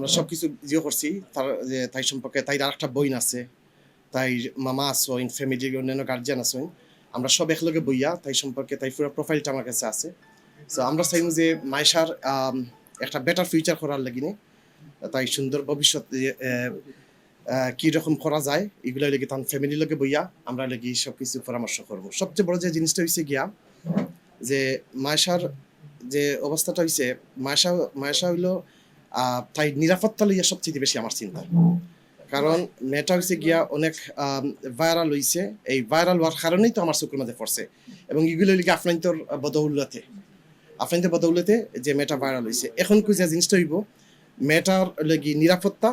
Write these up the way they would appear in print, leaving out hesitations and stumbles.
আমরা সবকিছু জিও করছি তার যে তাই সম্পর্কে তাই আর একটা বইন আছে তাই মামা আসইন ফ্যামিলির অন্যান্য গার্জিয়ান আসইন আমরা সব একলগে বইয়া তাই সম্পর্কে তাই পুরো প্রোফাইলটা আমার কাছে আছে। সো আমরা চাইম যে মাইশার একটা বেটার ফিউচার করার লাগিনে তাই সুন্দর ভবিষ্যৎ কি রকম করা যায় এগুলো লেগে তার ফ্যামিলির লগে বইয়া আমরা লেগে সব কিছু পরামর্শ করবো। সবচেয়ে বড় যে জিনিসটা হয়েছে গিয়া যে মায়েশার যে অবস্থাটা হয়েছে মায়েশা হইলো তাই নিরাপত্তা লইয়া সবচেয়ে বেশি আমার চিন্তা। কারণ মেয়েটা হয়েছে গিয়া অনেক ভাইরাল হয়েছে, এই ভাইরাল হওয়ার কারণেই তো আমার চোখের মধ্যে পড়ছে এবং এগুলো লিখে আফনাইন্তর বদৌলতে যে মেয়েটা ভাইরাল হয়েছে। এখন যে জিনিসটা হইব মেয়েটার লাগি নিরাপত্তা,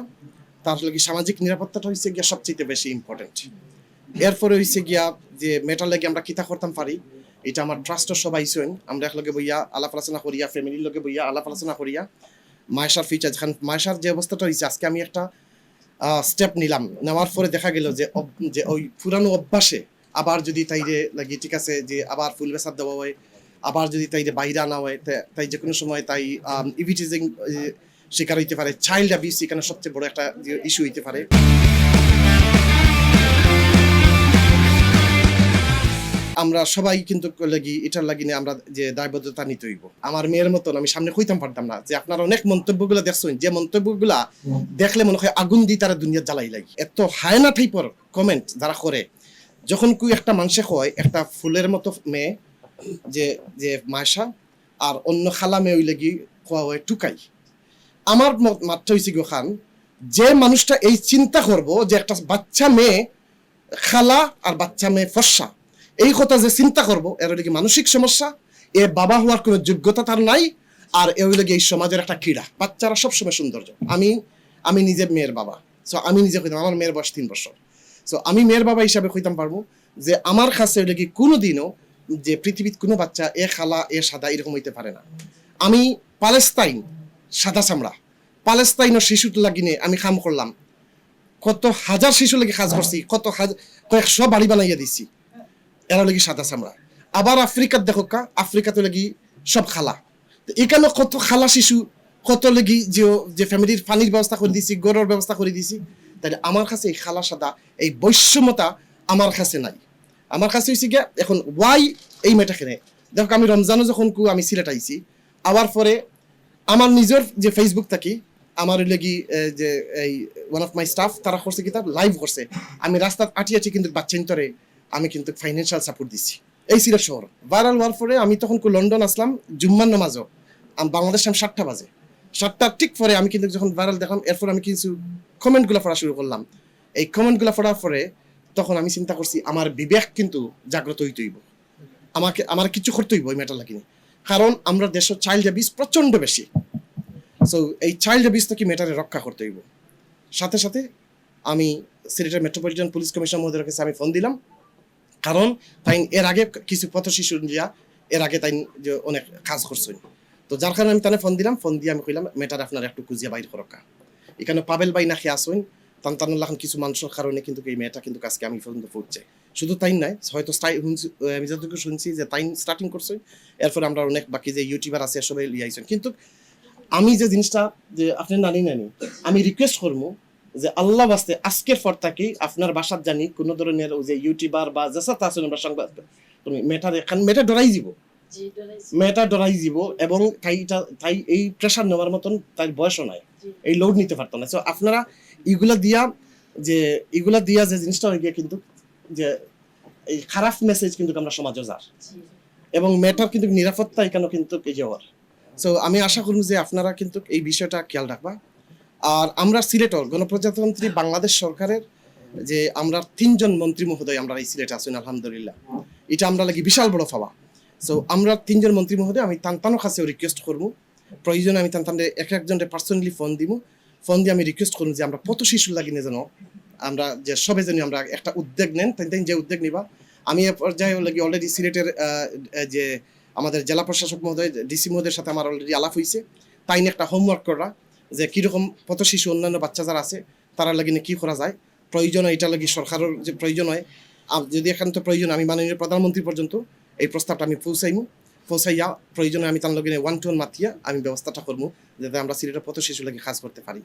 তার লাগি সামাজিক নিরাপত্তাটা হয়েছে গিয়া সবচেয়ে বেশি ইম্পর্টেন্ট। এরপরে হয়েছে গিয়া যে মেয়েটার লাগি আমরা কিতা করতাম পারি এটা আমার ট্রাস্টের সবাই আইসেন, আমরা একলগে বইয়া আলাপ আলোচনা করিয়া ফ্যামিলির লগে বইয়া আলাপ আলোচনা করিয়া মায়েশার ফিউচার যেখানে মায়েশার যে অবস্থাটা হয়েছে আজকে আমি একটা স্টেপ নিলাম, নেওয়ার পরে দেখা গেল যে ওই পুরানো অভ্যাসে আবার যদি তাইরে লাগি ঠিক আছে যে আবার ফুল বেসার দেওয়া হয়, আবার যদি তাইরে বাইরে আনা হয়, তাই যে কোনো সময় তাই ইভিটিজিং শিকার হইতে পারে, চাইল্ড অ্যাবিউস এখানে সবচেয়ে বড় একটা ইস্যু হইতে পারে। আমরা সবাই কিন্তু লাগি এটার লাগিনে আমরা যে দায়বদ্ধতা নিতে হইব। আমার মেয়ের মতন আমি সামনে কইতাম পারতাম না যে আপনারা অনেক মন্তব্যগুলো দেখছেন, যে মন্তব্যগুলা দেখলে মনে হয় আগুন দিয়ে তারা দুনিয়া জ্বালাই লাগে। এত হায়না টাইপের কমেন্ট যারা করে, যখন কুই একটা মানুষে হয় একটা ফুলের মতো মেয়ে যে যে মায়েশা আর অন্য খালা মেয়ে ওই লাগি খোয়া হয় টুকাই। আমার মাত্রা হয়েছে গো খান যে মানুষটা এই চিন্তা করবো যে একটা বাচ্চা মেয়ে খালা আর বাচ্চা মেয়ে ফর্সা, এই কথা যে চিন্তা করবো এর কি মানসিক সমস্যা, এ বাবা হওয়ার কোনো যোগ্যতা তার নাই, আর এ হইলে এই সমাজের একটা ক্রীড়া। বাচ্চারা সবসময় সৌন্দর্য। আমি নিজে মেয়ের বাবা, সো আমি নিজে কইতাম আমার মেয়ের বয়স 3 বছর, সো আমি মেয়ের বাবা হিসাবে কইতাম পারবো যে আমার কাছে হইলে কি কোনোদিনও যে পৃথিবীর কোনো বাচ্চা এ খালা এ সাদা এরকম হইতে পারে না। আমি পালেস্তাইন সাদা চামড়া, পালেস্তাইনের শিশুটা লাগিনে আমি কাম করলাম, কত হাজার শিশু লাগি কাজ করছি, কয়েকশো বাড়ি বানাইয়া দিছি, এরা লাগি সাদা চামড়া। আবার আফ্রিকার দেখো আফ্রিকাতে লাগি সব খালা, এখানে কত খালা শিশু, কত লাগি যে ফ্যামিলির পানির ব্যবস্থা করে দিছি, গড়ের ব্যবস্থা করে দিছি। তাহলে আমার কাছে এই খালা সাদা এই বৈষম্যতা আমার কাছে নাই। আমার কাছে হয়েছে গিয়া এখন ওয়াই এই মেয়েটা খেনে দেখো আমি রমজানও যখন আমি সিলেট আইছি, আবার পরে আমার নিজের যে ফেসবুক থাকি আমার লাগি যে এই ওয়ান অফ মাই স্টাফ তারা করছে কি তার লাইভ করছে, আমি রাস্তায় আটি কিন্তু বাচ্চান্তরে আমি কিন্তু ফাইন্যান্সিয়াল সাপোর্ট দিচ্ছি এই সিলেট শহর। ভাইরাল হওয়ার পরে আমি তখন লন্ডন আসলাম, জুম্মার নামাজও বাংলাদেশ টাইম 7টা বাজে, 7টার ঠিক পরে আমি কিন্তু যখন ভাইরাল দেখলাম এরপর আমি কিছু কমেন্টগুলো পড়া শুরু করলাম। এই কমেন্টগুলো পড়ার পরে তখন আমি চিন্তা করছি আমার বিবেক কিন্তু জাগ্রত হইতে হইব, আমার কিছু করতে হইব ওই মেয়েটার লাগিনি। কারণ আমরা দেশের চাইল্ড অ্যাবিউস প্রচন্ড বেশি, সো এই চাইল্ড অ্যাবিউস থেকে মেয়েটারে রক্ষা করতে হইব। সাথে সাথে আমি সিলেটের মেট্রোপলিটন পুলিশ কমিশনার মহোদয়ের কাছে আমি ফোন দিলাম, কারণ তাই এর আগে কিছু পথ শিশু দিয়া এর আগে তাই যে অনেক কাজ করছেন, তো যার কারণে আমি তাহলে ফোন দিলাম। ফোন দিয়ে আমি কইলাম মেয়েটার আপনার একটু খুঁজিয়া বাইর করকা, এখানে পাবেল বাই না খেয়ে আসুন তান্তানুল্লাহ কিছু মানুষের কারণে কিন্তু এই মেয়েটা কিন্তু আজকে আমি পর্যন্ত পড়ছে। শুধু তাই নাই, হয়তো আমি যতটুকু শুনছি যে তাই স্টার্টিং করছে, এরপরে আমরা অনেক বাকি যে ইউটিউবার আছে সবাই লিয়াইছেন। কিন্তু আমি যে জিনিসটা যে আপনি নানি আমি রিকোয়েস্ট করবো যে আল্লাহ বাস্তে আজকের পর থেকে আপনার বাসার জানি কোনো ধরনের যে ইউটিউবার বা যেসাতে আছেন আমরা সংবাদ তুমি মেয়েটা ডরাই দিব এবং তাই এই প্রেশার নেওয়ার মতন তাই বয়সও নাই, এই লোড নিতে পারতো না। সো আপনারা এগুলা দিয়া যে জিনিসটা হয়ে গিয়ে কিন্তু যে এই খারাপ মেসেজ কিন্তু আমরা সমাজে যার এবং মেয়েটার কিন্তু নিরাপত্তা এখানে কিন্তু এই হওয়ার। সো আমি আশা করব যে আপনারা কিন্তু এই বিষয়টা খেয়াল রাখবা। আর আমরা সিলেটর গণপ্রজাতন্ত্রী বাংলাদেশ সরকারের যে আমরা 3 জন মন্ত্রী মহোদয় আমরা এই সিলেটে আছেন আলহামদুলিল্লাহ, এটা আমরা লাগি বিশাল বড় পাওয়া। সো আমরা 3 জন মন্ত্রী মহোদয় আমি তান্তানোর কাছেও রিকোয়েস্ট করবো, প্রয়োজনে আমি তান্তানরে একজনের পার্সোনালি ফোন দিব, ফোন দিয়ে আমি রিকোয়েস্ট করবো যে আমরা কত শিশু লাগিনে যেন আমরা যে সবে জানি আমরা একটা উদ্যোগ নেন, তাই যে উদ্যোগ নিবা। আমি এ পর্যায়ে লাগি অলরেডি সিলেটের যে আমাদের জেলা প্রশাসক মহোদয় ডিসি মহোদয়ের সাথে আমার অলরেডি আলাপ হয়েছে, তাই নিয়ে একটা হোমওয়ার্ক করা যে কীরকম পথ শিশু অন্যান্য বাচ্চা যারা আছে তারা লাগিনে কী করা যায়। প্রয়োজন এটা লাগি সরকারের যে প্রয়োজন হয়, যদি এখান তো প্রয়োজন আমি মাননীয় প্রধানমন্ত্রী পর্যন্ত এই প্রস্তাবটা আমি পৌঁছাইয়া প্রয়োজনে আমি তার লগে 1-to-1 মাতিয়া আমি ব্যবস্থাটা করবো যাতে আমরা সিলেটের পথ শিশু লাগে কাজ করতে পারি।